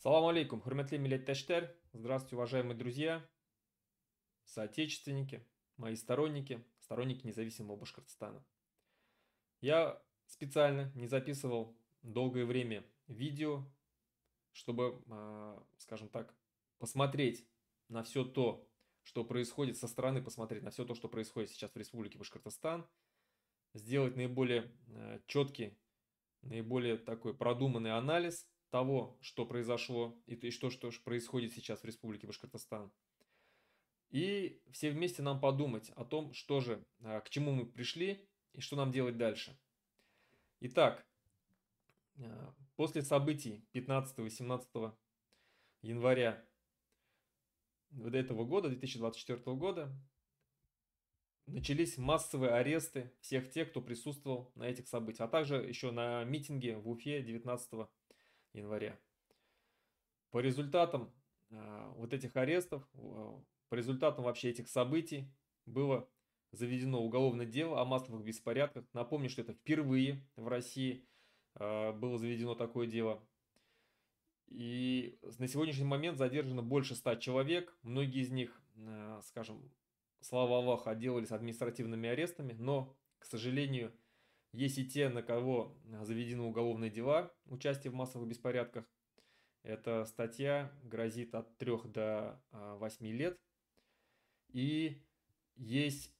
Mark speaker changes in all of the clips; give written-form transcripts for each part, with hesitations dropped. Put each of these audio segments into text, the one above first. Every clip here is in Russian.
Speaker 1: Салам алейкум, хурматли милләттәштәр. Здравствуйте, уважаемые друзья, соотечественники, мои сторонники независимого Башкортостана. Я специально не записывал долгое время видео, чтобы, скажем так, посмотреть на все то, что происходит со стороны, посмотреть на все то, что происходит сейчас в Республике Башкортостан, сделать наиболее четкий, наиболее такой продуманный анализ того, что произошло и что происходит сейчас в Республике Башкортостан. И все вместе нам подумать о том, что же, к чему мы пришли и что нам делать дальше. Итак, после событий 15-18 января этого года, 2024 года, начались массовые аресты всех тех, кто присутствовал на этих событиях, а также еще на митинге в Уфе 19 января. По результатам вот этих арестов, по результатам вообще этих событий было заведено уголовное дело о массовых беспорядках. Напомню, что это впервые в России было заведено такое дело. И на сегодняшний момент задержано больше 100 человек. Многие из них, скажем, слава Аллаху, отделались административными арестами. Но, к сожалению, есть и те, на кого заведены уголовные дела участия в массовых беспорядках. Эта статья грозит от 3 до 8 лет. И есть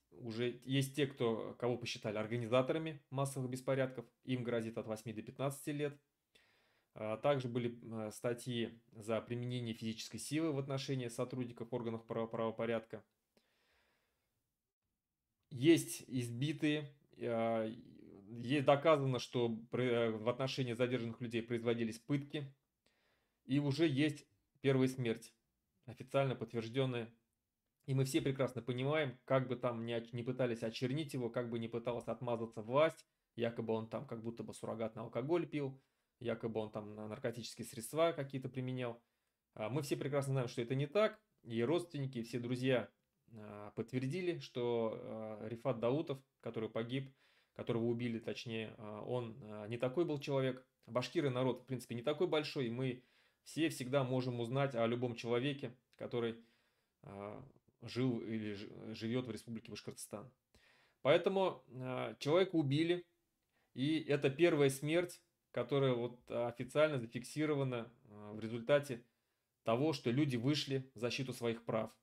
Speaker 1: те, кого посчитали организаторами массовых беспорядков. Им грозит от 8 до 15 лет. Также были статьи за применение физической силы в отношении сотрудников органов правопорядка. Есть избитые. Есть доказано, что в отношении задержанных людей производились пытки. И уже есть первая смерть, официально подтвержденная. И мы все прекрасно понимаем, как бы там не пытались очернить его, как бы не пыталась отмазаться власть, якобы он там как будто бы суррогатный алкоголь пил, якобы он там наркотические средства какие-то применял. Мы все прекрасно знаем, что это не так, и родственники, и все друзья подтвердили, что Рифат Даутов, который погиб, которого убили, точнее, он не такой был человек. Башкиры народ, в принципе, не такой большой, и мы все всегда можем узнать о любом человеке, который жил или живет в Республике Башкортостан. Поэтому человека убили, и это первая смерть, которая вот официально зафиксирована в результате того, что люди вышли в защиту своих прав.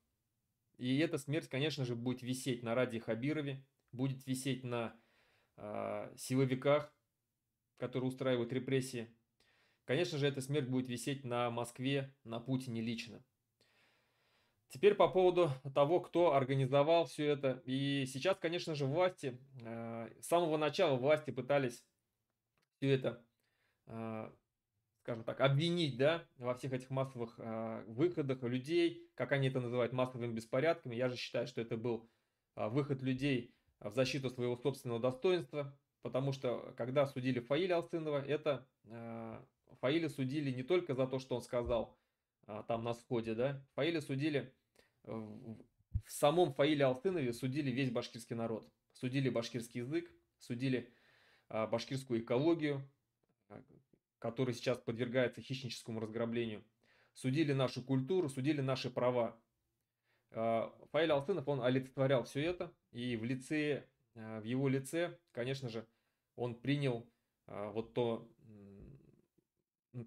Speaker 1: И эта смерть, конечно же, будет висеть на Раде Хабирове, будет висеть на силовиках, которые устраивают репрессии. Конечно же, эта смерть будет висеть на Москве, на Путине лично. Теперь по поводу того, кто организовал все это. И сейчас, конечно же, власти, с самого начала власти пытались все это, скажем так, обвинить, да, во всех этих массовых выходах людей, как они это называют, массовыми беспорядками. Я же считаю, что это был выход людей в защиту своего собственного достоинства, потому что, когда судили Фаиля Алсынова, это Фаиля судили не только за то, что он сказал там на сходе, да, Фаиля судили в самом Фаиле Алтынове судили весь башкирский народ. Судили башкирский язык, судили башкирскую экологию, которая сейчас подвергается хищническому разграблению. Судили нашу культуру, судили наши права. Фаиль Алтынов, он олицетворял все это, и в его лице, конечно же, он принял вот то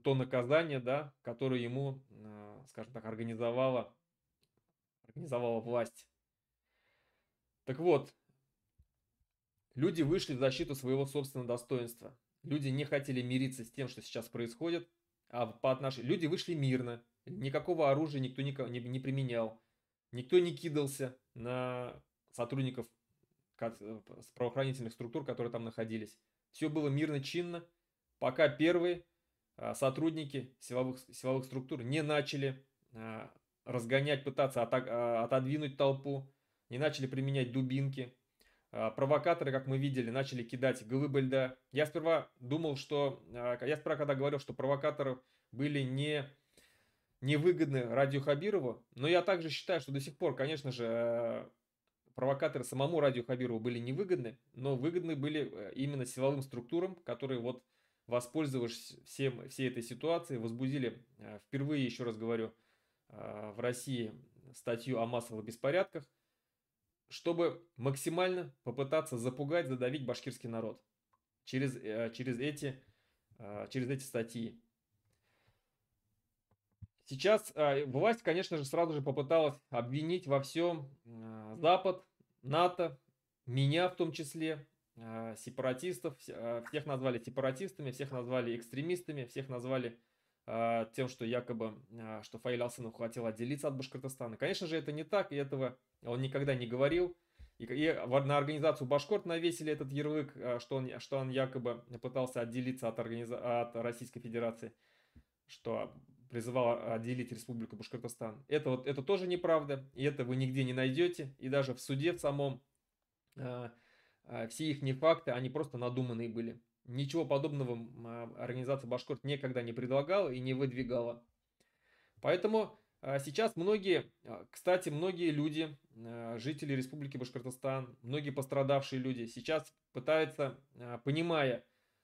Speaker 1: наказание, да, которое ему, скажем так, организовала власть. Так вот, люди вышли в защиту своего собственного достоинства. Люди не хотели мириться с тем, что сейчас происходит, люди вышли мирно, никакого оружия никто не применял, никто не кидался на сотрудников с правоохранительных структур, которые там находились. Все было мирно, чинно, пока первые сотрудники силовых структур не начали разгонять, пытаться отодвинуть толпу, не начали применять дубинки. Провокаторы, как мы видели, начали кидать глыбы льда. Я сперва, когда говорил, что провокаторы были невыгодны Радию Хабирову, но я также считаю, что до сих пор, конечно же, провокаторы самому Радию Хабирову были невыгодны, но выгодны были именно силовым структурам, которые вот воспользовавшись всей этой ситуацией, возбудили впервые, еще раз говорю, в России статью о массовых беспорядках, чтобы максимально попытаться запугать, задавить башкирский народ через эти статьи. Сейчас власть, конечно же, сразу же попыталась обвинить во всем Запад, НАТО, меня в том числе, сепаратистов. Всех назвали сепаратистами, всех назвали экстремистами, всех назвали тем, что якобы, что Фаиль Алсынов хотел отделиться от Башкортостана. Конечно же, это не так, и этого он никогда не говорил. И на организацию Башкорт навесили этот ярлык, что он якобы пытался отделиться от Российской Федерации, что призывал отделить Республику Башкортостан. Это тоже неправда, и это вы нигде не найдете. И даже в суде в самом все их факты, они просто надуманные были. Ничего подобного организация Башкорт никогда не предлагала и не выдвигала. Поэтому сейчас кстати, многие люди, жители Республики Башкортостан, многие пострадавшие люди сейчас пытаются, понимая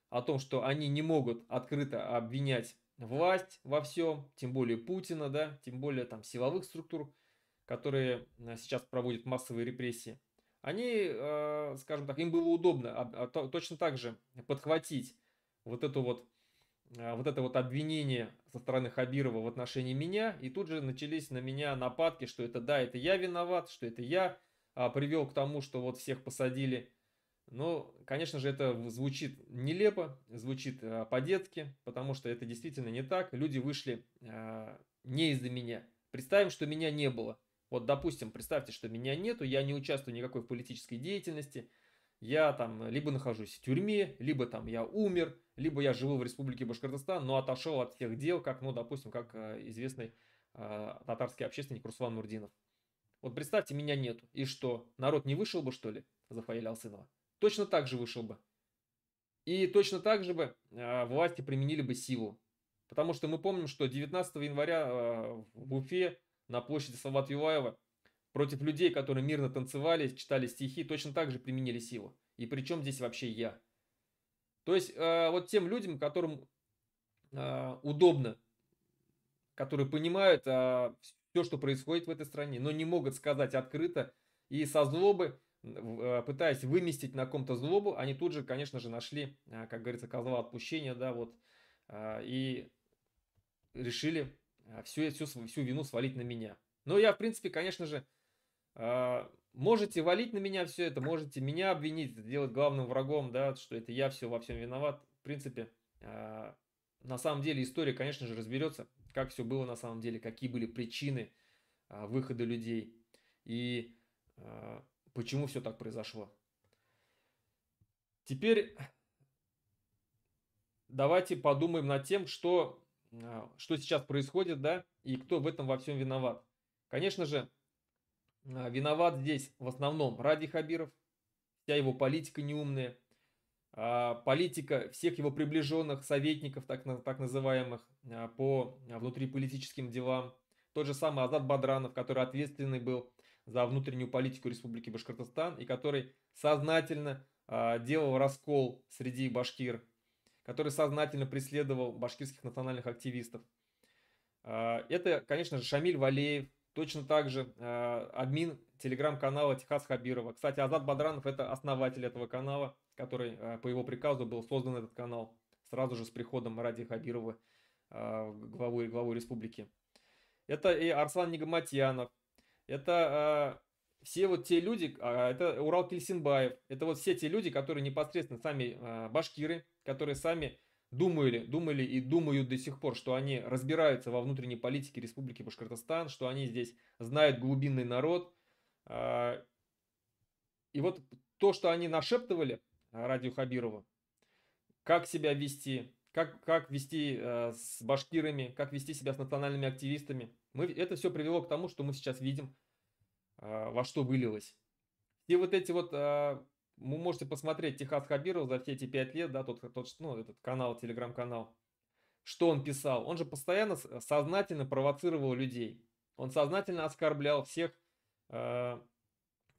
Speaker 1: о том, что они не могут открыто обвинять власть во всем, тем более Путина, да, тем более там силовых структур, которые сейчас проводят массовые репрессии, они, скажем так, им было удобно точно так же подхватить вот это вот обвинение со стороны Хабирова в отношении меня, и тут же начались на меня нападки, что это да, это я виноват, что это я привел к тому, что вот всех посадили. Но, конечно же, это звучит нелепо, звучит по-детски, потому что это действительно не так. Люди вышли не из-за меня. Представим, что меня не было. Вот, допустим, представьте, что меня нету, я не участвую никакой в политической деятельности, я там либо нахожусь в тюрьме, либо там я умер, либо я живу в Республике Башкортостан, но отошел от всех дел, как, ну, допустим, как известный татарский общественник Руслан Нурдинов. Вот представьте, меня нету. И что, народ не вышел бы, что ли, за Фаиля Алсынова? Точно так же вышел бы. И точно так же бы власти применили бы силу. Потому что мы помним, что 19 января в Уфе на площади Салавата Юлаева против людей, которые мирно танцевали, читали стихи, точно так же применили силу. И причем здесь вообще я? То есть вот тем людям, которым удобно, которые понимают все, что происходит в этой стране, но не могут сказать открыто и со злобы, пытаясь выместить на ком-то злобу, они тут же, конечно же, нашли, как говорится, козла отпущения, да, вот, и решили всю вину свалить на меня. Но я, в принципе, конечно же, можете валить на меня все это, можете меня обвинить, сделать главным врагом, да, что это я все во всем виноват. В принципе, на самом деле история, конечно же, разберется, как все было на самом деле, какие были причины выхода людей и почему все так произошло. Теперь давайте подумаем над тем, что сейчас происходит, да, и кто в этом во всем виноват. Конечно же, виноват здесь в основном Ради Хабиров, вся его политика неумная, политика всех его приближенных советников, так называемых, по внутриполитическим делам. Тот же самый Азат Бадранов, который ответственный был за внутреннюю политику Республики Башкортостан и который сознательно делал раскол среди башкир, который сознательно преследовал башкирских национальных активистов. Это, конечно же, Шамиль Валеев, точно так же админ телеграм-канала Техас Хабирова. Кстати, Азат Бадранов — это основатель этого канала, который по его приказу был создан этот канал сразу же с приходом Ради Хабирова главу республики. Это и Арслан Нигаматьянов, это все вот те люди, это Урал Кельсинбаев, это вот все те люди, которые непосредственно сами башкиры, которые сами думали и думают до сих пор, что они разбираются во внутренней политике Республики Башкортостан, что они здесь знают глубинный народ. И вот то, что они нашептывали Радию Хабирову, как себя вести, как вести с башкирами, как вести себя с национальными активистами, это все привело к тому, что мы сейчас видим, во что вылилось. И вот эти вот, вы можете посмотреть Техас Хабиров за все эти 5 лет, да, этот канал, телеграм-канал, что он писал. Он же постоянно сознательно провоцировал людей. Он сознательно оскорблял всех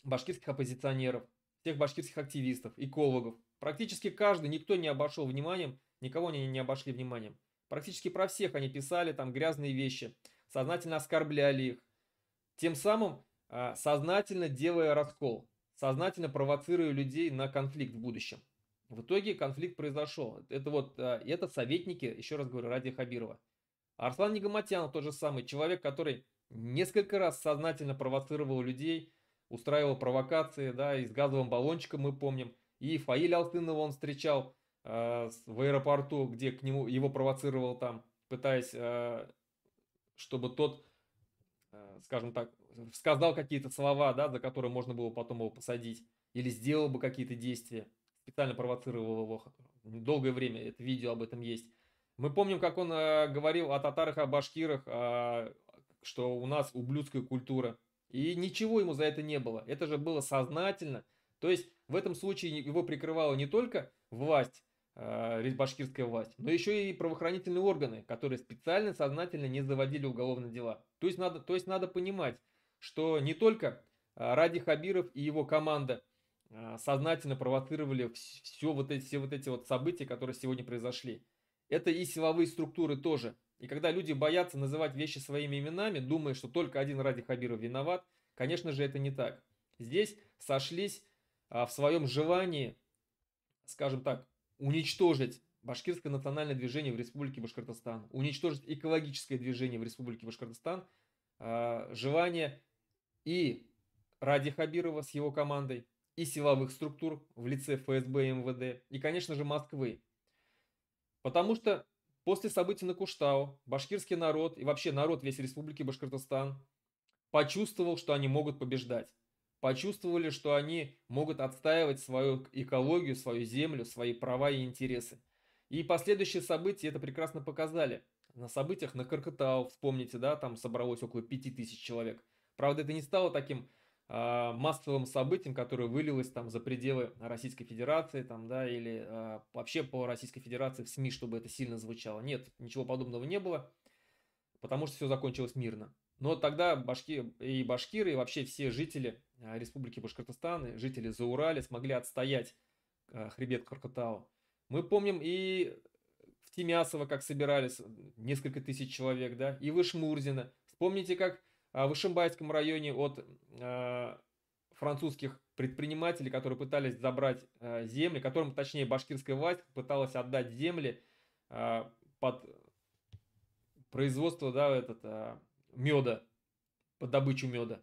Speaker 1: башкирских оппозиционеров, всех башкирских активистов, экологов. Практически каждый, никто не обошел вниманием никого они не обошли вниманием. Практически про всех они писали там грязные вещи, сознательно оскорбляли их, тем самым сознательно делая раскол, сознательно провоцируя людей на конфликт в будущем. В итоге конфликт произошел. Это советники, еще раз говорю, Ради Хабирова. Арслан Нигаматьянов тот же самый человек, который несколько раз сознательно провоцировал людей, устраивал провокации, да, и с газовым баллончиком мы помним. И Фаиля Алтынова он встречал в аэропорту, где к нему его провоцировал там, пытаясь, чтобы тот, скажем так, сказал какие-то слова, да, за которые можно было потом его посадить, или сделал бы какие-то действия, специально провоцировал его. Долгое время это видео об этом есть. Мы помним, как он говорил о татарах, о башкирах, что у нас ублюдская культура. И ничего ему за это не было. Это же было сознательно. То есть в этом случае его прикрывала не только власть, башкирская власть, но еще и правоохранительные органы, которые специально, сознательно не заводили уголовные дела. То есть надо понимать, что не только Ради Хабиров и его команда сознательно провоцировали все вот эти вот события, которые сегодня произошли. Это и силовые структуры тоже. И когда люди боятся называть вещи своими именами, думая, что только один Ради Хабиров виноват, конечно же, это не так. Здесь сошлись в своем желании, скажем так, уничтожить башкирское национальное движение в Республике Башкортостан, уничтожить экологическое движение в Республике Башкортостан, желание и Ради Хабирова с его командой, и силовых структур в лице ФСБ и МВД, и, конечно же, Москвы. Потому что после событий на Куштау башкирский народ и вообще народ весь Республики Башкортостан почувствовал, что они могут побеждать. Почувствовали, что они могут отстаивать свою экологию, свою землю, свои права и интересы. И последующие события это прекрасно показали. На событиях на Каркатау, вспомните, да, там собралось около 5000 человек. Правда, это не стало таким массовым событием, которое вылилось там за пределы Российской Федерации, там, да, или вообще по Российской Федерации в СМИ, чтобы это сильно звучало. Нет, ничего подобного не было, потому что все закончилось мирно. Но тогда башкиры, и вообще все жители Республики Башкортостан, жители Заурали смогли отстоять хребет Каркатау. Мы помним и в Тимясово, как собирались несколько тысяч человек, да, и в Ишмурзино. Вспомните, как в Ишимбайском районе от французских предпринимателей, которые пытались забрать земли, которым, точнее, башкирская власть пыталась отдать земли под производство, да, меда, под добычу меда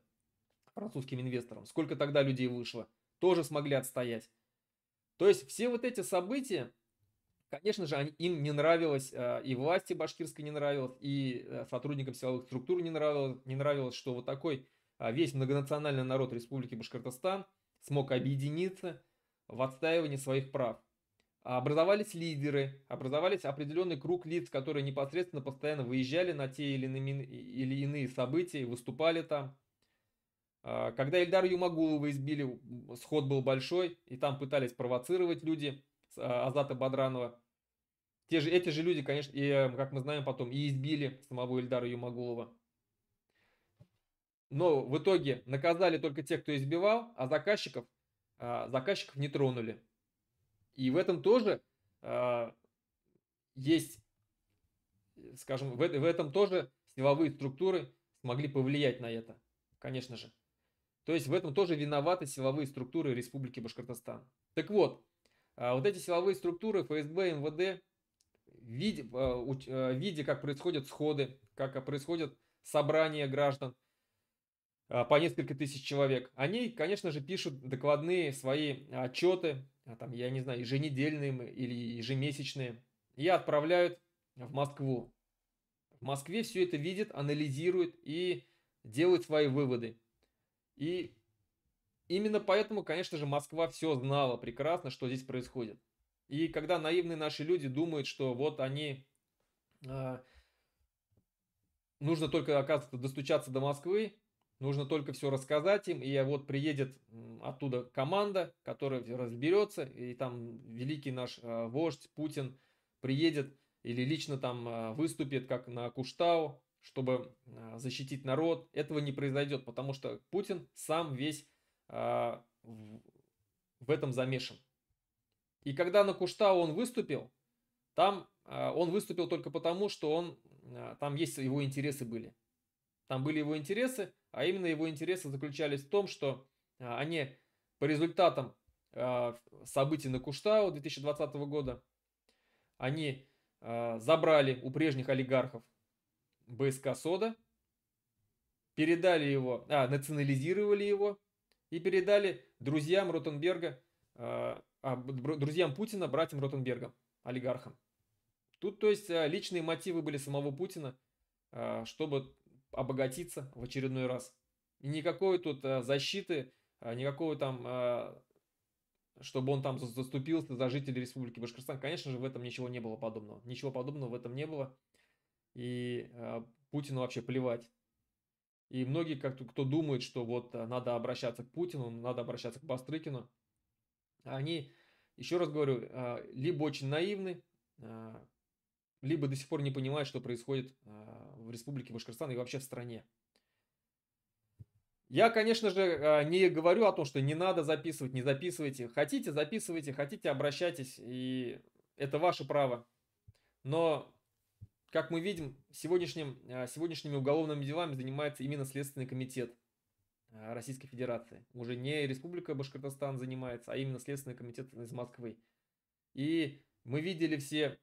Speaker 1: французским инвесторам. Сколько тогда людей вышло, тоже смогли отстоять. То есть все вот эти события, конечно же, им не нравилось, и власти башкирской не нравилось, и сотрудникам силовых структур не нравилось, что вот такой весь многонациональный народ Республики Башкортостан смог объединиться в отстаивании своих прав. Образовались лидеры, образовались определенный круг лиц, которые непосредственно постоянно выезжали на те или иные события, выступали там. Когда Ильдара Юмагулова избили, сход был большой, и там пытались провоцировать люди Азата Бадранова. Эти же люди, конечно, и, как мы знаем потом, и избили самого Ильдара Юмагулова. Но в итоге наказали только тех, кто избивал, а заказчиков не тронули. И в этом тоже есть, скажем, в этом тоже силовые структуры смогли повлиять на это, конечно же. То есть в этом тоже виноваты силовые структуры Республики Башкортостан. Так вот, вот эти силовые структуры ФСБ, МВД, видя, как происходят сходы, как происходят собрания граждан по несколько тысяч человек, они, конечно же, пишут докладные свои отчеты, там, я не знаю, еженедельные или ежемесячные, и отправляют в Москву. В Москве все это видят, анализируют и делают свои выводы. И именно поэтому, конечно же, Москва все знала прекрасно, что здесь происходит. И когда наивные наши люди думают, что вот они, нужно только, оказывается, достучаться до Москвы, нужно только все рассказать им, и вот приедет оттуда команда, которая разберется, и там великий наш вождь Путин приедет или лично там выступит, как на Куштау, чтобы защитить народ. Этого не произойдет, потому что Путин сам весь в этом замешан. И когда на Куштау он выступил, Там он выступил только потому, что там есть его интересы были. Там были его интересы, а именно его интересы заключались в том, что они по результатам событий на Куштау 2020 года, они забрали у прежних олигархов БСК «Сода», передали его, национализировали его и передали друзьям Ротенберга, друзьям Путина, братьям Ротенбергам, олигархам. Тут, то есть, личные мотивы были самого Путина, чтобы обогатиться в очередной раз. И никакой тут защиты, никакого там, чтобы он там заступился за жителей Республики Башкортостан. Конечно же, в этом ничего не было подобного. Ничего подобного в этом не было. И Путину вообще плевать. И многие, кто думает, что вот надо обращаться к Путину, надо обращаться к Бастрыкину, они, еще раз говорю, либо очень наивны, либо до сих пор не понимают, что происходит в Республике Башкортостан и вообще в стране. Я, конечно же, не говорю о том, что не надо записывать, не записывайте. Хотите, записывайте, хотите, обращайтесь, и это ваше право. Но, как мы видим, сегодняшними уголовными делами занимается именно Следственный комитет Российской Федерации. Уже не Республика Башкортостан занимается, а именно Следственный комитет из Москвы. И мы видели все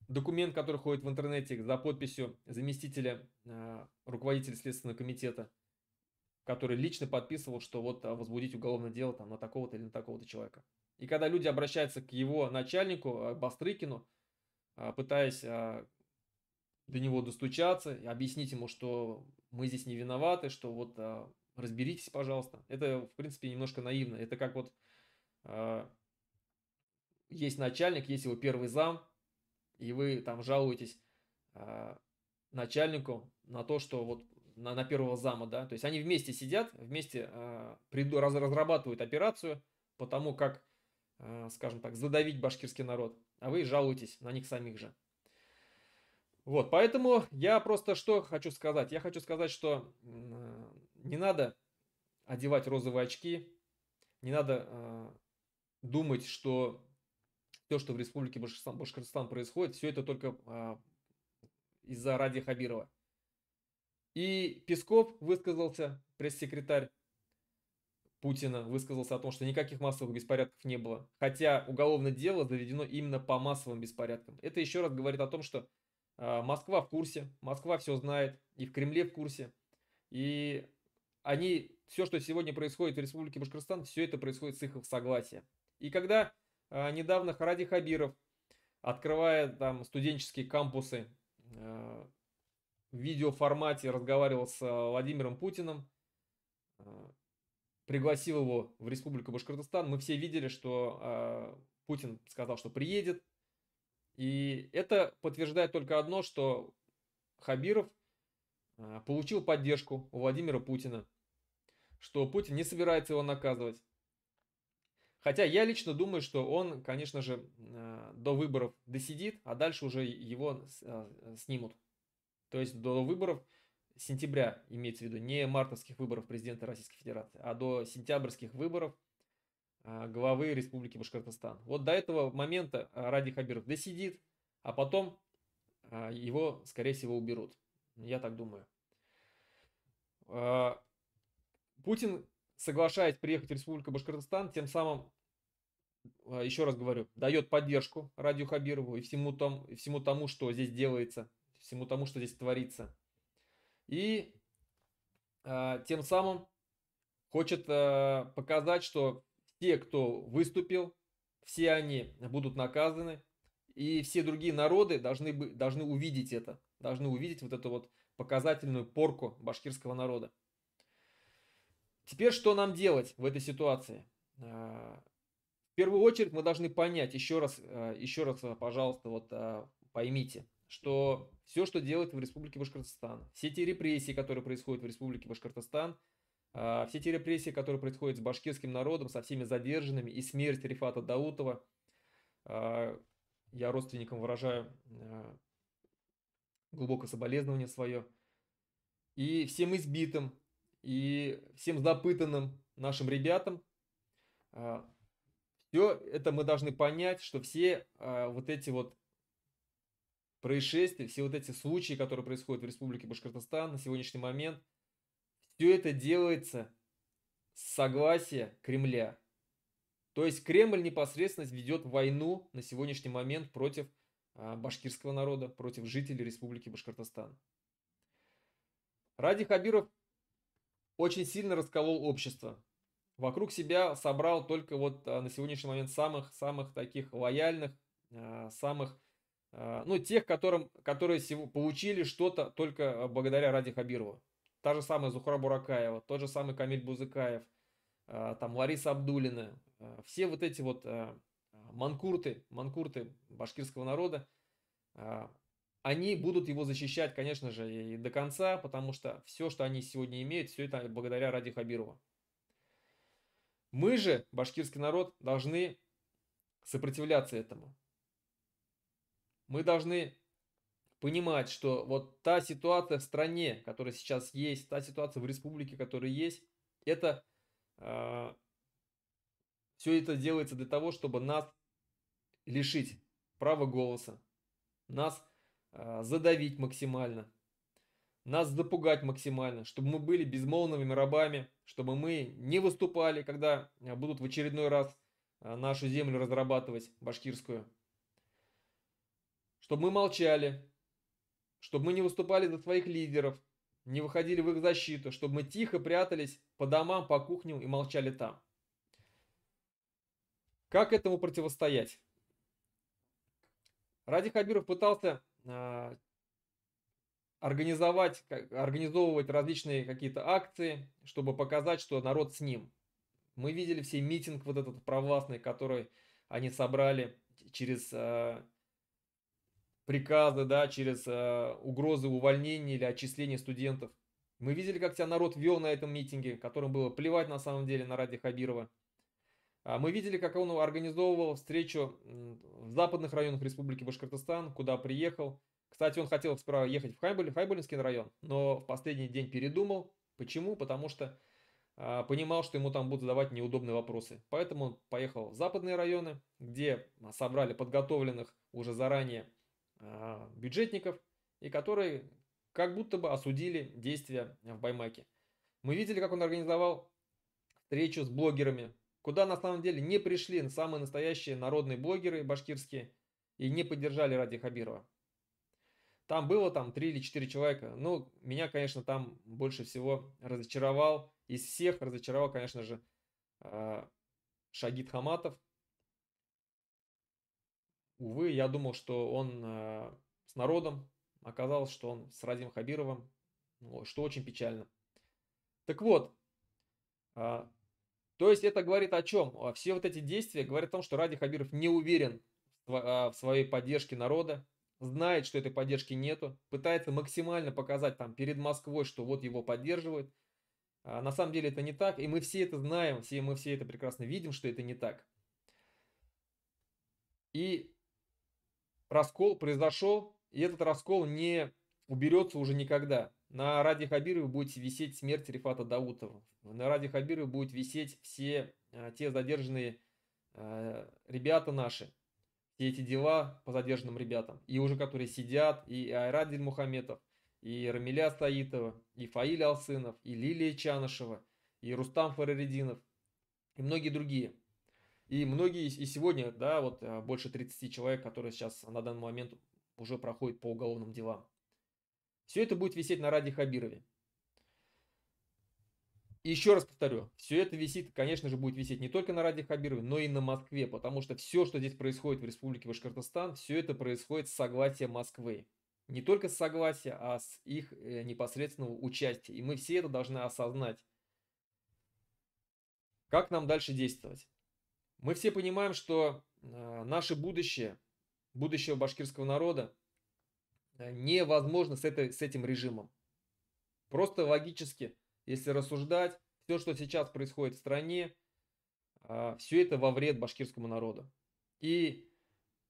Speaker 1: документ, который ходит в интернете за подписью заместителя руководителя Следственного комитета, который лично подписывал, что вот возбудить уголовное дело там на такого-то или на такого-то человека. И когда люди обращаются к его начальнику, Бастрыкину, пытаясь до него достучаться, объяснить ему, что мы здесь не виноваты, что вот разберитесь, пожалуйста. Это, в принципе, немножко наивно. Это как вот есть начальник, есть его первый зам, и вы там жалуетесь начальнику на то, что вот на первого зама, да, то есть они вместе сидят, вместе разрабатывают операцию по тому, как, скажем так, задавить башкирский народ, а вы жалуетесь на них самих же. Вот, поэтому я просто что хочу сказать? Я хочу сказать, что не надо одевать розовые очки, не надо думать, что все, что в Республике Башкортостан происходит, все это только из-за Ради Хабирова. И Песков высказался, пресс-секретарь Путина, высказался о том, что никаких массовых беспорядков не было. Хотя уголовное дело заведено именно по массовым беспорядкам. Это еще раз говорит о том, что Москва в курсе, Москва все знает, и в Кремле в курсе. И все, что сегодня происходит в Республике Башкортостан, все это происходит с их согласия. И когда недавно Ради Хабиров, открывая там студенческие кампусы, в видеоформате разговаривал с Владимиром Путиным, пригласил его в Республику Башкортостан. Мы все видели, что Путин сказал, что приедет. И это подтверждает только одно, что Хабиров получил поддержку у Владимира Путина, что Путин не собирается его наказывать. Хотя я лично думаю, что он, конечно же, до выборов досидит, а дальше уже его снимут. То есть до выборов сентября, имеется в виду, не мартовских выборов президента Российской Федерации, а до сентябрьских выборов главы Республики Башкортостан. Вот до этого момента Ради Хабиров досидит, а потом его, скорее всего, уберут. Я так думаю. Путин, соглашаясь приехать в Республику Башкортостан, тем самым, еще раз говорю, дает поддержку Радию Хабирову и всему тому, что здесь делается, всему тому, что здесь творится. И тем самым хочет показать, что те, кто выступил, все они будут наказаны, и все другие народы должны увидеть это, должны увидеть вот эту вот показательную порку башкирского народа. Теперь что нам делать в этой ситуации? В первую очередь мы должны понять, еще раз, пожалуйста, вот поймите, что все, что делает в Республике Башкортостан, все те репрессии, которые происходят в Республике Башкортостан, все те репрессии, которые происходят с башкирским народом, со всеми задержанными, и смерть Рифата Даутова, я родственникам выражаю глубокое соболезнование свое, и всем избитым, и всем запытанным нашим ребятам, все это мы должны понять, что все вот эти вот происшествия, все вот эти случаи, которые происходят в Республике Башкортостан на сегодняшний момент, все это делается с согласия Кремля. То есть Кремль непосредственно ведет войну на сегодняшний момент против башкирского народа, против жителей Республики Башкортостан. Ради Хабиров очень сильно расколол общество. Вокруг себя собрал только вот на сегодняшний момент самых таких лояльных, самых, ну, тех, которые получили что-то только благодаря Ради Хабирову. Та же самая Зухра Буракаева, тот же самый Камиль Бузыкаев, там Лариса Абдуллина, все вот эти вот манкурты башкирского народа, они будут его защищать, конечно же, и до конца, потому что все, что они сегодня имеют, все это благодаря Ради Хабирову. Мы же, башкирский народ, должны сопротивляться этому. Мы должны понимать, что вот та ситуация в стране, которая сейчас есть, та ситуация в республике, которая есть, это все это делается для того, чтобы нас лишить права голоса, нас задавить максимально, нас запугать максимально, чтобы мы были безмолвными рабами, чтобы мы не выступали, когда будут в очередной раз нашу землю разрабатывать, башкирскую, чтобы мы молчали, чтобы мы не выступали за своих лидеров, не выходили в их защиту, чтобы мы тихо прятались по домам, по кухням и молчали там. Как этому противостоять? Ради Хабиров пытался организовывать различные какие-то акции, чтобы показать, что народ с ним. Мы видели все митинг вот этот провластный, который они собрали через приказы, да, через угрозы увольнения или отчисления студентов. Мы видели, как себя народ вел на этом митинге, которым было плевать на самом деле на Ради Хабирова. Мы видели, как он организовывал встречу в западных районах Республики Башкортостан, куда приехал. Кстати, он хотел сперва ехать в Хайбулинский район, но в последний день передумал. Почему? Потому что понимал, что ему там будут задавать неудобные вопросы. Поэтому он поехал в западные районы, где собрали подготовленных уже заранее бюджетников, и которые как будто бы осудили действия в Баймаке. Мы видели, как он организовал встречу с блогерами, куда на самом деле не пришли самые настоящие народные блогеры башкирские и не поддержали Ради Хабирова. Там было 3 или 4 человека. Ну, меня, конечно, там больше всего разочаровал. Из всех разочаровал, конечно же, Шагид Хаматов. Увы, я думал, что он с народом. Оказалось, что он с Радим Хабировым, что очень печально. Так вот, то есть это говорит о чем? Все вот эти действия говорят о том, что Ради Хабиров не уверен в своей поддержке народа, знает, что этой поддержки нету, пытается максимально показать там перед Москвой, что вот его поддерживают. На самом деле это не так, и мы все это знаем, мы все это прекрасно видим, что это не так. И раскол произошел, и этот раскол не уберется уже никогда. На Ради Хабирове будет висеть смерть Рифата Даутова. На Ради Хабирове будет висеть все те задержанные ребята наши, все эти дела по задержанным ребятам, и уже которые сидят, и Айрат Дильмухаметов, и Рамиля Саитова, и Фаиль Алсынов, и Лилия Чанышева, и Рустам Фарареддинов, и многие другие. И многие и сегодня, да, вот больше 30 человек, которые сейчас на данный момент уже проходят по уголовным делам. Все это будет висеть на Ради Хабирове. И еще раз повторю, все это висит, конечно же, будет висеть не только на Ради Хабирове, но и на Москве, потому что все, что здесь происходит в Республике Башкортостан, все это происходит с согласия Москвы. Не только с согласия, а с их непосредственного участия. И мы все это должны осознать. Как нам дальше действовать? Мы все понимаем, что наше будущее, будущее башкирского народа невозможно с этим режимом. Просто логически, если рассуждать, все, что сейчас происходит в стране, все это во вред башкирскому народу. И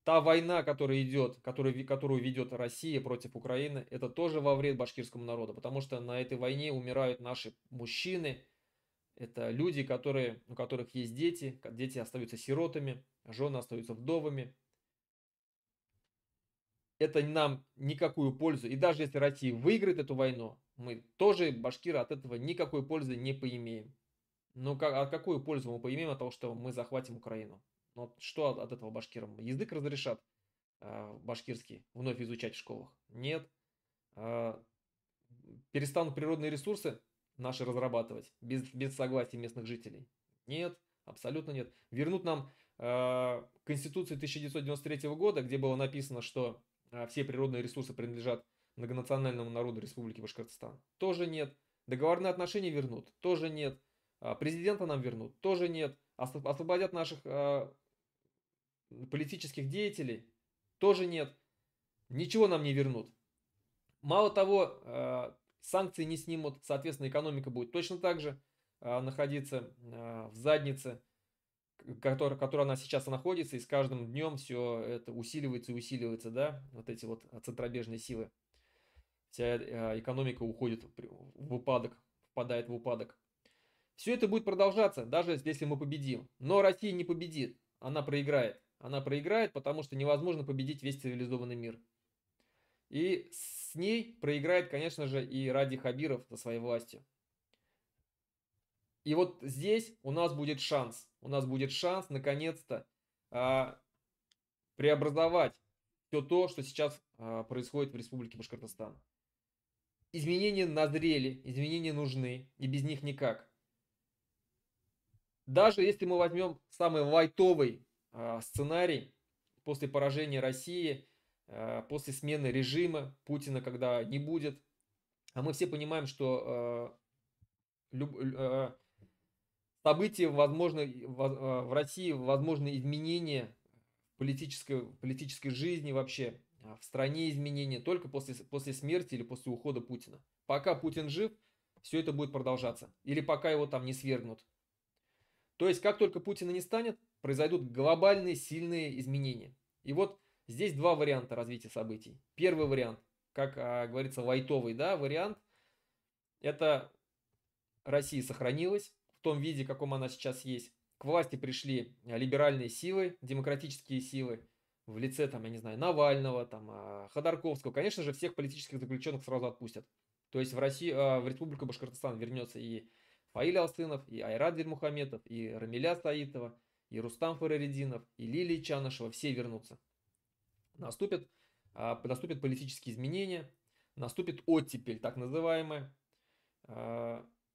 Speaker 1: та война, которая идет, которую ведет Россия против Украины, это тоже во вред башкирскому народу, потому что на этой войне умирают наши мужчины, это люди, у которых есть дети остаются сиротами, жены остаются вдовами. это нам никакую пользу. И даже если Россия выиграет эту войну, мы тоже, башкиры, от этого никакой пользы не поимеем. Ну, а какую пользу мы поимеем от того, что мы захватим Украину? Ну, вот что от этого башкирам? Язык разрешат башкирский вновь изучать в школах? Нет. А, перестанут природные ресурсы наши разрабатывать без согласия местных жителей? Нет, абсолютно нет. Вернут нам Конституцию 1993 года, где было написано, что все природные ресурсы принадлежат многонациональному народу Республики Башкортостан? Тоже нет. Договорные отношения вернут? Тоже нет. Президента нам вернут? Тоже нет. Освободят наших политических деятелей? Тоже нет. Ничего нам не вернут. Мало того, санкции не снимут, соответственно, экономика будет точно так же находиться в заднице, которая она сейчас находится, и с каждым днем все это усиливается и усиливается, да, вот эти вот центробежные силы. Вся экономика уходит в упадок, впадает в упадок. Все это будет продолжаться, даже если мы победим. Но Россия не победит, она проиграет. Она проиграет, потому что невозможно победить весь цивилизованный мир. И с ней проиграет, конечно же, и Ради Хабиров со своей властью. И вот здесь у нас будет шанс. У нас будет шанс, наконец-то, преобразовать все то, что сейчас происходит в Республике Башкортостан. Изменения назрели, изменения нужны, и без них никак. Даже если мы возьмем самый лайтовый сценарий после поражения России, после смены режима Путина, когда не будет, а мы все понимаем, что события возможны в России, возможны изменения политической жизни вообще, в стране изменения только после смерти или после ухода Путина. Пока Путин жив, все это будет продолжаться. Или пока его там не свергнут. То есть, как только Путина не станет, произойдут глобальные сильные изменения. И вот здесь два варианта развития событий. Первый вариант, как говорится, лайтовый, да, вариант, это Россия сохранилась в том виде, каком она сейчас есть. К власти пришли либеральные силы, демократические силы в лице, там, я не знаю, Навального, там, Ходорковского. Конечно же, всех политических заключенных сразу отпустят. То есть в Россию, в Республику Башкортостан вернется и Фаиль Алсынов, и Айрат Дильмухаметов, и Рамиля Саитова, и Рустам Фарареддинов, и Лилия Чанышева. Все вернутся. Наступят политические изменения, наступит оттепель, так называемая.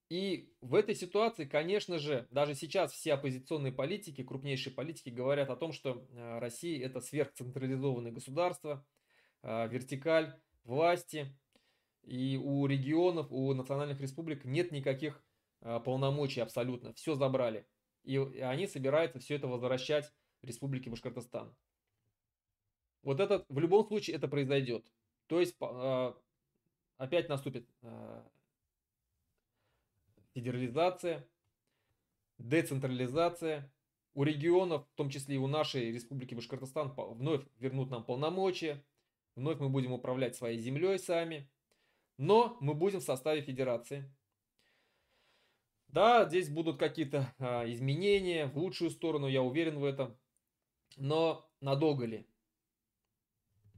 Speaker 1: И в этой ситуации, конечно же, даже сейчас все оппозиционные политики, крупнейшие политики говорят о том, что Россия это сверхцентрализованное государство, вертикаль власти, и у регионов, у национальных республик нет никаких полномочий абсолютно, все забрали. И они собираются все это возвращать Республике Башкортостан. Вот это, в любом случае это произойдет. То есть опять наступит федерализация, децентрализация. У регионов, в том числе и у нашей Республики Башкортостан, вновь вернут нам полномочия, вновь мы будем управлять своей землей сами, но мы будем в составе федерации. Да, здесь будут какие-то изменения в лучшую сторону, я уверен в этом, но надолго ли?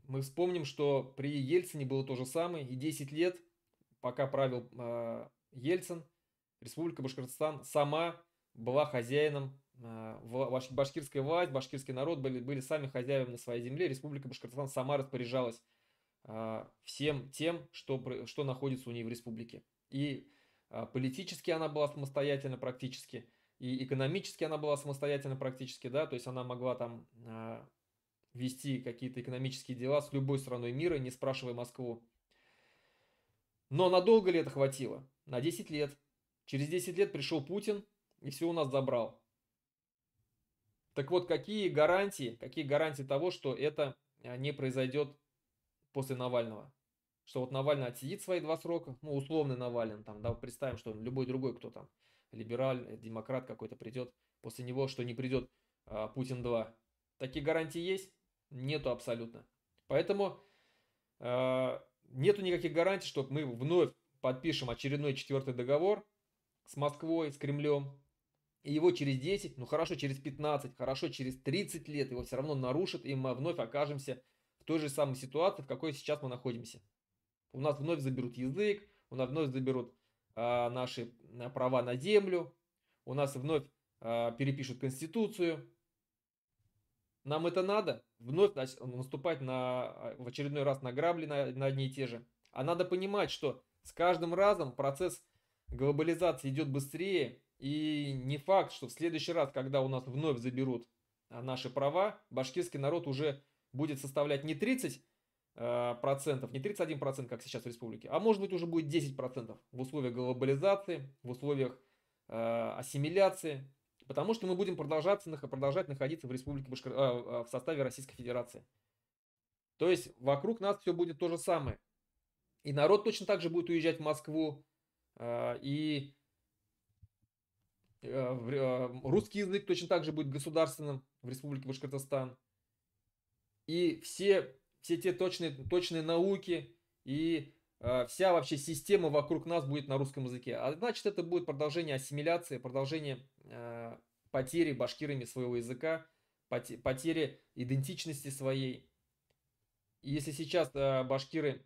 Speaker 1: Мы вспомним, что при Ельцине было то же самое, и 10 лет, пока правил Ельцин, Республика Башкортостан сама была хозяином, башкирская власть, башкирский народ были сами хозяевами на своей земле, Республика Башкортостан сама распоряжалась всем тем, что находится у нее в республике. И политически она была самостоятельна практически, и экономически она была самостоятельна практически, да, то есть она могла там вести какие-то экономические дела с любой страной мира, не спрашивая Москву. Но надолго ли это хватило? На 10 лет. Через 10 лет пришел Путин и все у нас забрал. Так вот, какие гарантии того, что это не произойдет после Навального? Что вот Навальный отсидит свои 2 срока, ну, условный Навальный, там, да, представим, что любой другой, кто там, либераль, демократ какой-то придет, после него, что не придет Путин 2. Такие гарантии есть? Нету абсолютно. Поэтому нету никаких гарантий, что мы вновь подпишем очередной 4-й договор с Москвой, с Кремлем, и его через 10, ну хорошо, через 15, хорошо, через 30 лет его все равно нарушат, и мы вновь окажемся в той же самой ситуации, в какой сейчас мы находимся. У нас вновь заберут язык, у нас вновь заберут наши права на землю, у нас вновь перепишут Конституцию. Нам это надо? Вновь наступать в очередной раз на грабли, на одни и те же. А надо понимать, что с каждым разом процесс глобализации идет быстрее, и не факт, что в следующий раз, когда у нас вновь заберут наши права, башкирский народ уже будет составлять не 30%, не 31%, как сейчас в республике, а может быть уже будет 10% в условиях глобализации, в условиях ассимиляции. Потому что мы будем продолжать находиться в республике в составе Российской Федерации. То есть вокруг нас все будет то же самое. И народ точно так же будет уезжать в Москву. И русский язык точно так же будет государственным в республике Башкортостан. И все те точные науки и вся вообще система вокруг нас будет на русском языке. А значит, это будет продолжение ассимиляции, продолжение потери башкирами своего языка, потери идентичности своей. И если сейчас башкиры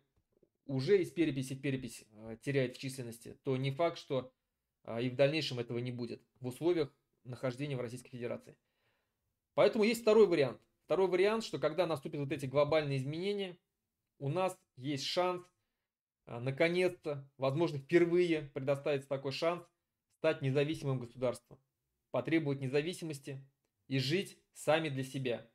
Speaker 1: уже из переписи в перепись теряют в численности, то не факт, что и в дальнейшем этого не будет в условиях нахождения в Российской Федерации. Поэтому есть второй вариант. Второй вариант, что когда наступят вот эти глобальные изменения, у нас есть шанс наконец-то, возможно, впервые предоставится такой шанс стать независимым государством, потребовать независимости и жить сами для себя.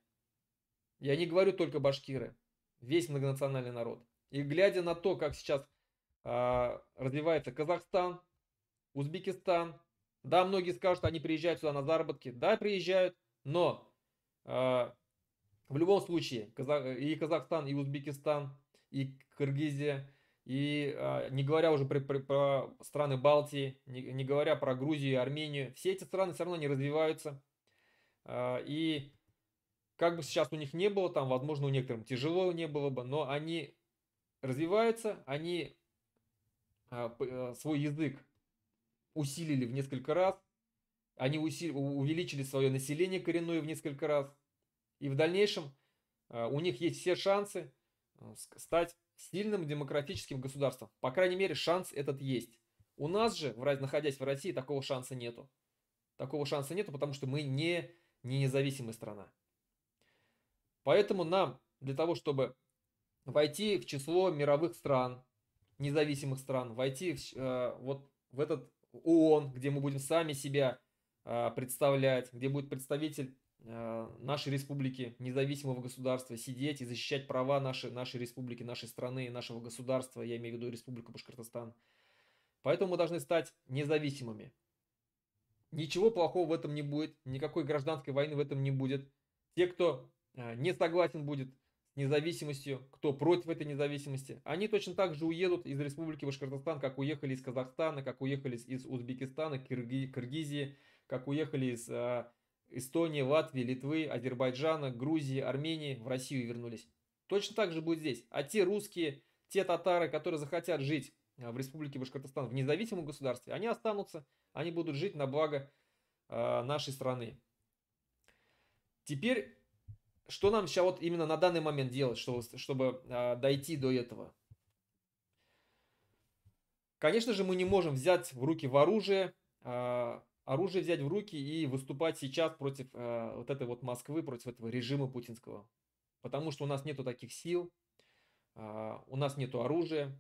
Speaker 1: Я не говорю только башкиры, весь многонациональный народ. И глядя на то, как сейчас развивается Казахстан, Узбекистан, да, многие скажут, они приезжают сюда на заработки, да, приезжают, но в любом случае и Казахстан, и Узбекистан, и Кыргызия, и не говоря уже про страны Балтии, не говоря про Грузию и Армению, все эти страны все равно не развиваются. И как бы сейчас у них не было, там, возможно, у некоторых тяжело не было бы, но они развиваются, они свой язык усилили в несколько раз, они увеличили свое население коренное в несколько раз, и в дальнейшем у них есть все шансы стать сильным демократическим государством. По крайней мере, шанс этот есть. У нас же, находясь в России, такого шанса нету. Такого шанса нету, потому что мы не независимая страна. Поэтому нам, для того, чтобы войти в число мировых стран, независимых стран, войти вот в этот ООН, где мы будем сами себя представлять, где будет представитель нашей республики, независимого государства, сидеть и защищать права нашей республики, нашей страны, нашего государства, я имею в виду Республику Башкортостан. Поэтому мы должны стать независимыми. Ничего плохого в этом не будет, никакой гражданской войны в этом не будет. Те, кто не согласен будет с независимостью, кто против этой независимости, они точно так же уедут из Республики Башкортостан, как уехали из Казахстана, как уехали из Узбекистана, Киргизии, как уехали из Эстонии, Латвии, Литвы, Азербайджана, Грузии, Армении, в Россию вернулись. Точно так же будет здесь. А те русские, те татары, которые захотят жить в Республике Башкортостан в независимом государстве, они останутся, они будут жить на благо нашей страны. Теперь, что нам сейчас вот именно на данный момент делать, чтобы дойти до этого? Конечно же, мы не можем взять в руки оружие взять в руки и выступать сейчас против вот этой вот Москвы, против этого режима путинского. Потому что у нас нету таких сил, у нас нету оружия.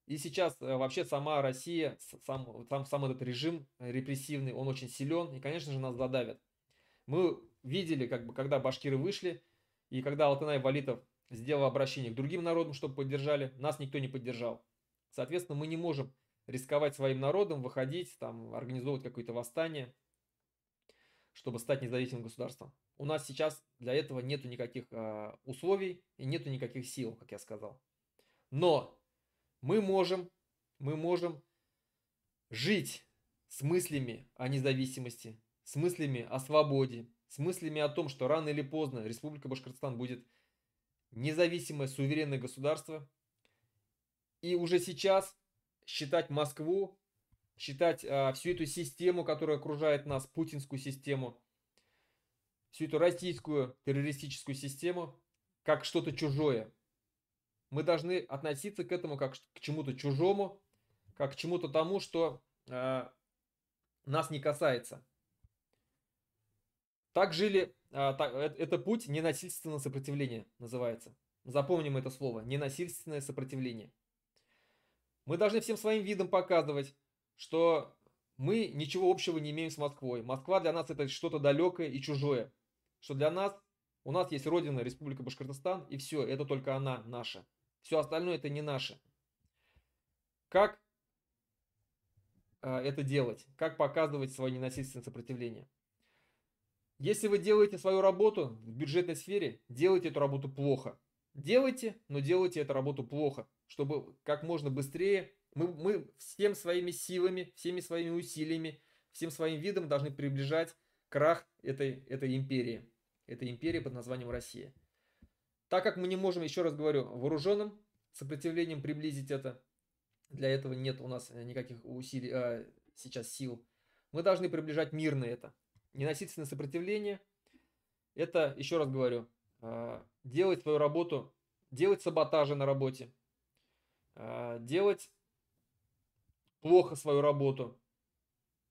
Speaker 1: И сейчас вообще сама Россия, сам этот режим репрессивный, он очень силен, и, конечно же, нас задавят. Мы видели, когда башкиры вышли, и когда Алтынай Валитов сделал обращение к другим народам, чтобы поддержали, нас никто не поддержал. Соответственно, мы не можем рисковать своим народом, выходить, там, организовывать какое-то восстание, чтобы стать независимым государством. У нас сейчас для этого нету никаких условий и нету никаких сил, как я сказал. Но мы можем жить с мыслями о независимости, с мыслями о свободе, с мыслями о том, что рано или поздно Республика Башкортостан будет независимое, суверенное государство. И уже сейчас считать Москву, считать всю эту систему, которая окружает нас, путинскую систему, всю эту российскую террористическую систему, как что-то чужое. Мы должны относиться к этому как к чему-то чужому, как к чему-то тому, что нас не касается. Так жили, это путь ненасильственного сопротивления называется. Запомним это слово, ненасильственное сопротивление. Мы должны всем своим видом показывать, что мы ничего общего не имеем с Москвой. Москва для нас это что-то далекое и чужое. Что для нас, у нас есть родина, Республика Башкортостан, и все, это только она наша. Все остальное это не наше. Как это делать? Как показывать свое ненасильственное сопротивление? Если вы делаете свою работу в бюджетной сфере, делайте эту работу плохо. Делайте, но делайте эту работу плохо, чтобы как можно быстрее мы всем своими силами, всеми своими усилиями, всем своим видом должны приближать крах этой империи. Этой империи под названием Россия. Так как мы не можем, еще раз говорю, вооруженным сопротивлением приблизить это, для этого нет у нас никаких усилий, сейчас сил, мы должны приближать мирно это. Ненасильственное сопротивление – это, еще раз говорю, делать свою работу, делать саботажи на работе, делать плохо свою работу.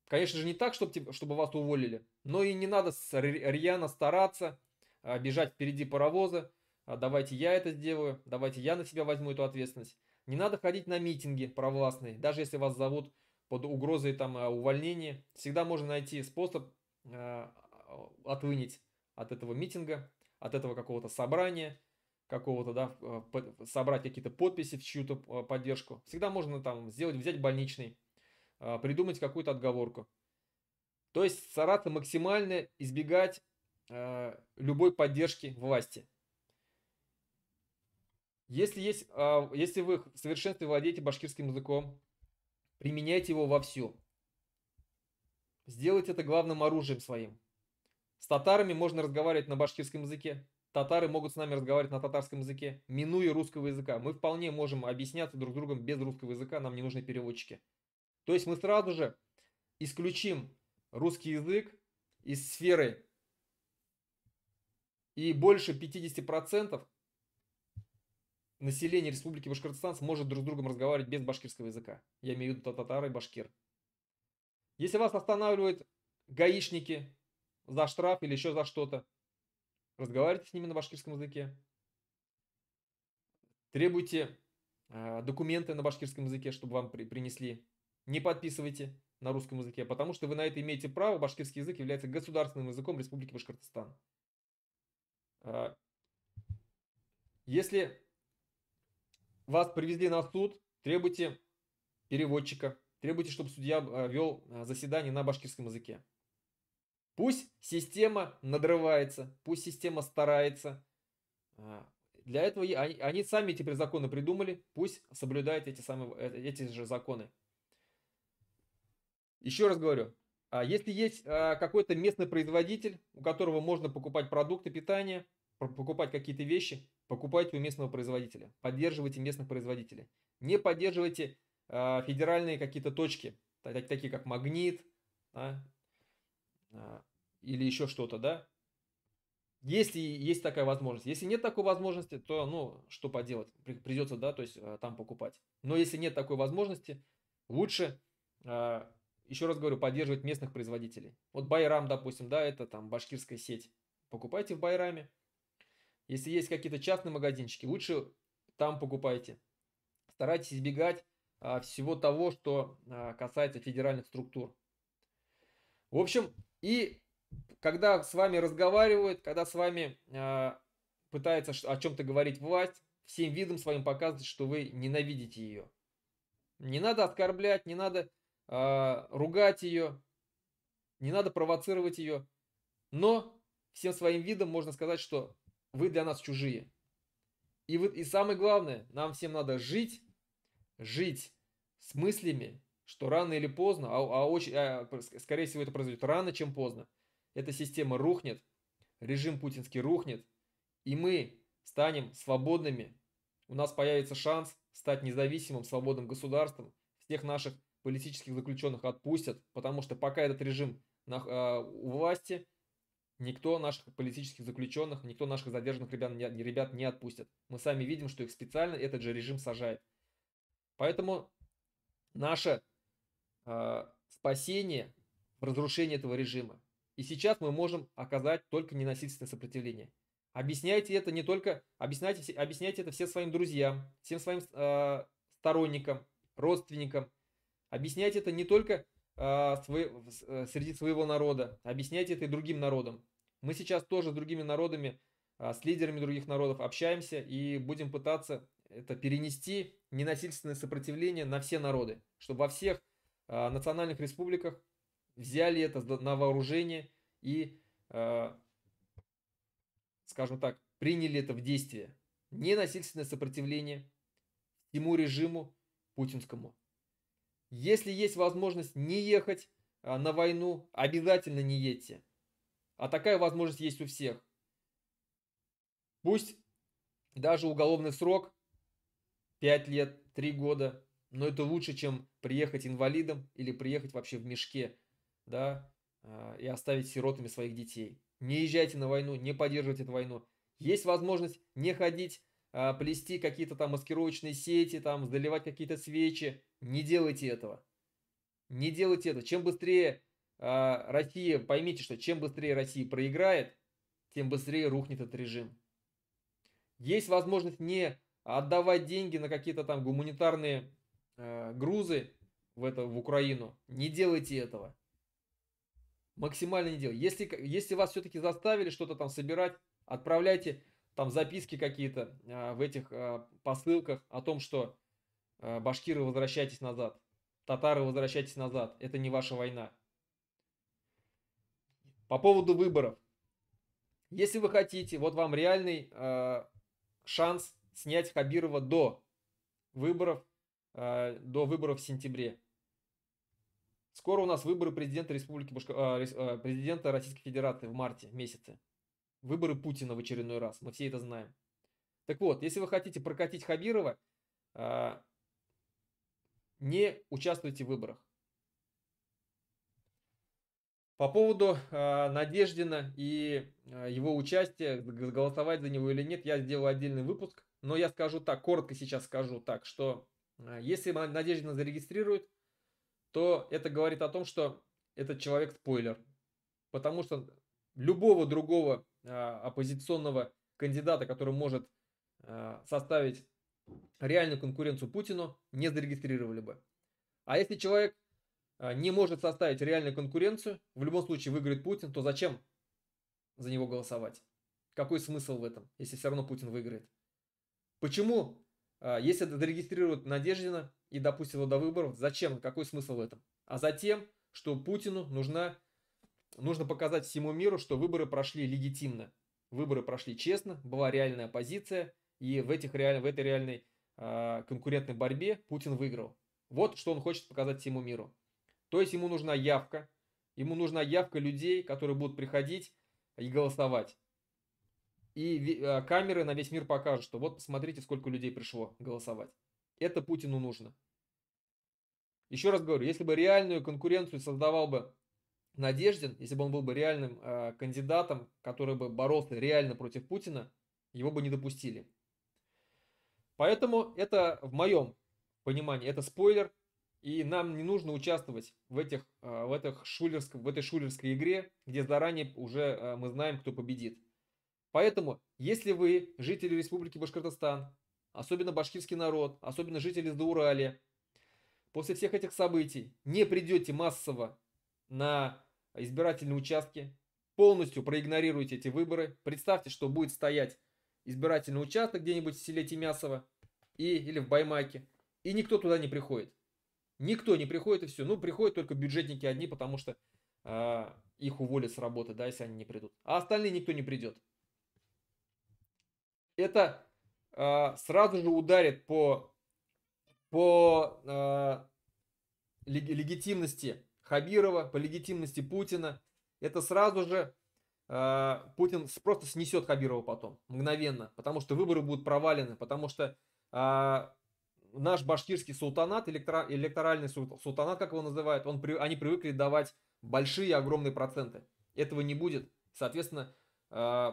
Speaker 1: Конечно же, не так, чтобы вас уволили, но и не надо рьяно стараться, бежать впереди паровоза, давайте я это сделаю, давайте я на себя возьму эту ответственность. Не надо ходить на митинги провластные, даже если вас зовут под угрозой увольнения. Всегда можно найти способ отвынить от этого митинга, от этого какого-то собрания, какого-то, да, собрать какие-то подписи в чью-то поддержку. Всегда можно там взять больничный, придумать какую-то отговорку. То есть стараться максимально избегать любой поддержки власти. Если вы в совершенстве владеете башкирским языком, применяйте его вовсю. Сделайте это главным оружием своим. С татарами можно разговаривать на башкирском языке. Татары могут с нами разговаривать на татарском языке, минуя русского языка. Мы вполне можем объясняться друг с другом без русского языка, нам не нужны переводчики. То есть мы сразу же исключим русский язык из сферы, и больше 50% населения Республики Башкортостан сможет друг с другом разговаривать без башкирского языка. Я имею в виду татары и башкир. Если вас останавливают гаишники за штраф или еще за что-то, разговаривайте с ними на башкирском языке. Требуйте документы на башкирском языке, чтобы вам принесли. Не подписывайте на русском языке, потому что вы на это имеете право. Башкирский язык является государственным языком Республики Башкортостан. Если вас привезли на суд, требуйте переводчика, требуйте, чтобы судья вел заседание на башкирском языке. Пусть система надрывается, пусть система старается. Для этого они сами теперь законы придумали, пусть соблюдают эти же законы. Еще раз говорю, если есть какой-то местный производитель, у которого можно покупать продукты питания, покупать какие-то вещи, покупайте у местного производителя, поддерживайте местных производителей. Не поддерживайте федеральные какие-то точки, такие как Магнит, да, или еще что-то, да. Если есть такая возможность. Если нет такой возможности, то, ну, что поделать, придется, да, то есть там покупать. Но если нет такой возможности, лучше, еще раз говорю, поддерживать местных производителей. Вот Байрам, допустим, да, это там башкирская сеть. Покупайте в Байраме. Если есть какие-то частные магазинчики, лучше там покупайте. Старайтесь избегать всего того, что касается федеральных структур. В общем, и когда с вами разговаривают, когда с вами пытается о чем-то говорить власть, всем видом своим показывать, что вы ненавидите ее. Не надо оскорблять, не надо ругать ее, не надо провоцировать ее. Но всем своим видом можно сказать, что вы для нас чужие. И самое главное, нам всем надо жить с мыслями, что рано или поздно, скорее всего это произойдет рано, чем поздно, эта система рухнет, режим путинский рухнет, и мы станем свободными. У нас появится шанс стать независимым, свободным государством. Всех наших политических заключенных отпустят, потому что пока этот режим у власти, Никто наших политических заключенных, никто наших задержанных ребят не отпустит. Мы сами видим, что их специально этот же режим сажает. Поэтому наше спасение в разрушении этого режима. И сейчас мы можем оказать только ненасильственное сопротивление. Объясняйте это не только, объясняйте это всем своим друзьям, всем своим сторонникам, родственникам. Объясняйте это не только среди своего народа, объясняйте это и другим народам. Мы сейчас тоже с другими народами, с лидерами других народов общаемся и будем пытаться это перенести ненасильственное сопротивление на все народы, чтобы во всех национальных республиках взяли это на вооружение и, скажем так, приняли это в действие. Ненасильственное сопротивление всему режиму путинскому. Если есть возможность не ехать на войну, обязательно не едьте. А такая возможность есть у всех. Пусть даже уголовный срок 5 лет, 3 года, но это лучше, чем приехать инвалидом или приехать вообще в мешке, да, и оставить сиротами своих детей. Не езжайте на войну, не поддерживайте эту войну. Есть возможность не ходить, плести какие-то там маскировочные сети, там, заливать какие-то свечи. Не делайте этого. Не делайте это. Чем быстрее Россия, поймите, что чем быстрее Россия проиграет, тем быстрее рухнет этот режим. Есть возможность не отдавать деньги на какие-то там гуманитарные грузы в Украину. Не делайте этого. Максимально не делайте. Если вас все-таки заставили что-то там собирать, отправляйте там записки какие-то в этих посылках о том, что башкиры, возвращайтесь назад. Татары, возвращайтесь назад. Это не ваша война. По поводу выборов. Если вы хотите, вот вам реальный шанс снять Хабирова до выборов в сентябре. Скоро у нас выборы президента президента Российской Федерации в марте месяце. Выборы Путина в очередной раз. Мы все это знаем. Так вот, если вы хотите прокатить Хабирова, не участвуйте в выборах. По поводу Надеждина и его участия, голосовать за него или нет, я сделаю отдельный выпуск. Но я скажу так, коротко сейчас скажу так, что если Надеждина зарегистрируют, то это говорит о том, что этот человек спойлер. Потому что любого другого оппозиционного кандидата, который может составить реальную конкуренцию Путину, не зарегистрировали бы. А если человек не может составить реальную конкуренцию, в любом случае выиграет Путин, то зачем за него голосовать? Какой смысл в этом, если все равно Путин выиграет? Почему, если зарегистрируют Надеждина и допустят его до выборов, зачем? Какой смысл в этом? А затем, что Путину нужно показать всему миру, что выборы прошли легитимно. Выборы прошли честно, была реальная оппозиция, и в этой реальной конкурентной борьбе Путин выиграл. Вот что он хочет показать всему миру. То есть ему нужна явка людей, которые будут приходить и голосовать. И камеры на весь мир покажут, что вот посмотрите, сколько людей пришло голосовать. Это Путину нужно. Еще раз говорю, если бы реальную конкуренцию создавал бы Надеждин, если бы он был бы реальным кандидатом, который бы боролся реально против Путина, его бы не допустили. Поэтому это, в моем понимании, это спойлер. И нам не нужно участвовать в этой шулерской игре, где заранее уже мы знаем, кто победит. Поэтому, если вы, жители Республики Башкортостан, особенно башкирский народ, особенно жители Зауралья, после всех этих событий не придете массово на избирательные участки, полностью проигнорируете эти выборы, представьте, что будет стоять избирательный участок где-нибудь в селе Тимясово или в Баймаке, и никто туда не приходит. Никто не приходит, и все. Ну, приходят только бюджетники одни, потому что их уволят с работы, да, если они не придут. А остальные никто не придет. Это сразу же ударит по легитимности Хабирова, по легитимности Путина. Это сразу же Путин просто снесет Хабирова потом, мгновенно. Потому что выборы будут провалены, потому что наш башкирский султанат, электоральный султанат, как его называют, они привыкли давать большие, огромные проценты. Этого не будет. Соответственно,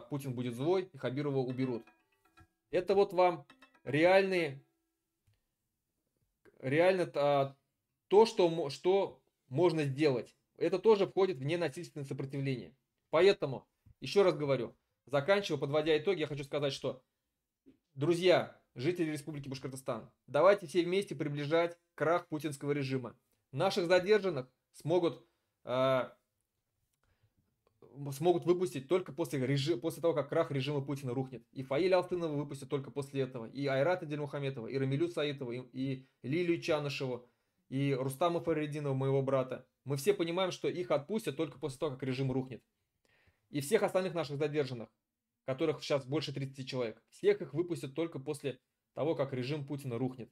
Speaker 1: Путин будет злой, и Хабирова уберут. Это вот вам реально то, что можно сделать. Это тоже входит в ненасильственное сопротивление. Поэтому, еще раз говорю, заканчивая, подводя итоги, я хочу сказать, что, друзья, жители Республики Башкортостан, давайте все вместе приближать крах путинского режима. Наших задержанных смогут выпустить только после того, как крах режима Путина рухнет. И Фаиля Алтынова выпустят только после этого. И Айрата Дильмухаметова, и Рамилю Саитова, и Лилию Чанышеву, и Рустама Фаридинова, моего брата. Мы все понимаем, что их отпустят только после того, как режим рухнет. И всех остальных наших задержанных, которых сейчас больше 30 человек, всех их выпустят только после того, как режим Путина рухнет.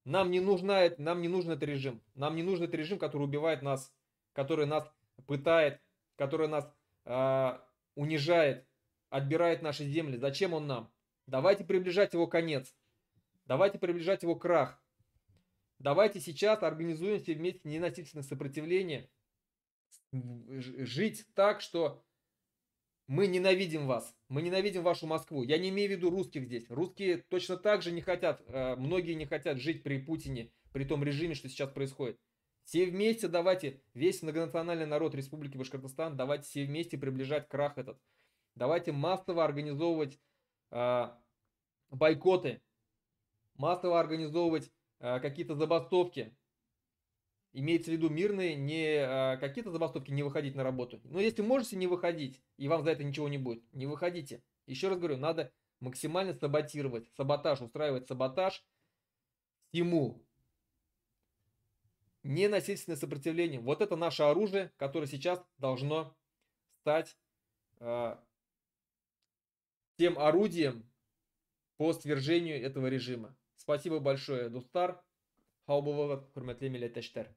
Speaker 1: Нам не нужен этот режим. Нам не нужен этот режим, который убивает нас, который нас пытает, который нас унижает, отбирает наши земли. Зачем он нам? Давайте приближать его конец. Давайте приближать его крах. Давайте сейчас организуем все вместе ненасильственное сопротивление. Жить так, что мы ненавидим вас. Мы ненавидим вашу Москву. Я не имею в виду русских здесь. Русские точно так же не хотят, многие не хотят жить при Путине, при том режиме, что сейчас происходит. Все вместе давайте, весь многонациональный народ Республики Башкортостан, давайте все вместе приближать крах этот. Давайте массово организовывать бойкоты, массово организовывать какие-то забастовки. Имеется в виду мирные, не какие-то забастовки, не выходить на работу. Но если можете не выходить, и вам за это ничего не будет, не выходите. Еще раз говорю, надо максимально саботировать, устраивать саботаж всему. Ненасильственное сопротивление. Вот это наше оружие, которое сейчас должно стать тем орудием по свержению этого режима. Спасибо большое, Дустар. Хау булыгыз, хурмәтле милләттәшләр.